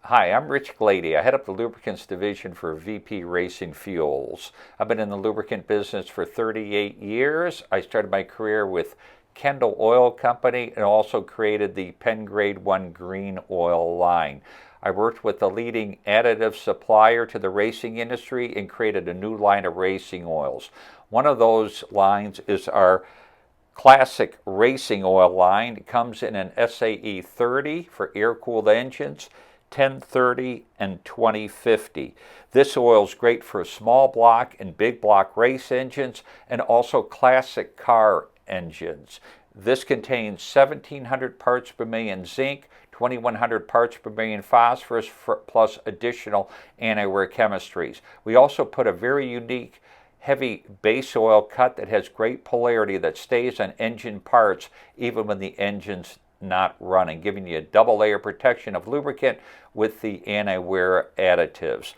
Hi, I'm Rich Glady. I head up the Lubricants division for VP Racing Fuels. I've been in the lubricant business for 38 years. I started my career with Kendall Oil Company and also created the Penn Grade 1 green oil line. I worked with the leading additive supplier to the racing industry and created a new line of racing oils. One of those lines is our classic racing oil line. It comes in an SAE 30 for air-cooled engines, 1030 and 2050. This oil is great for small block and big block race engines and also classic car engines. This contains 1,700 parts per million zinc, 2,100 parts per million phosphorus, plus additional anti-wear chemistries. We also put a very unique heavy base oil cut that has great polarity that stays on engine parts even when the engine's not running, giving you a double layer protection of lubricant with the anti-wear additives.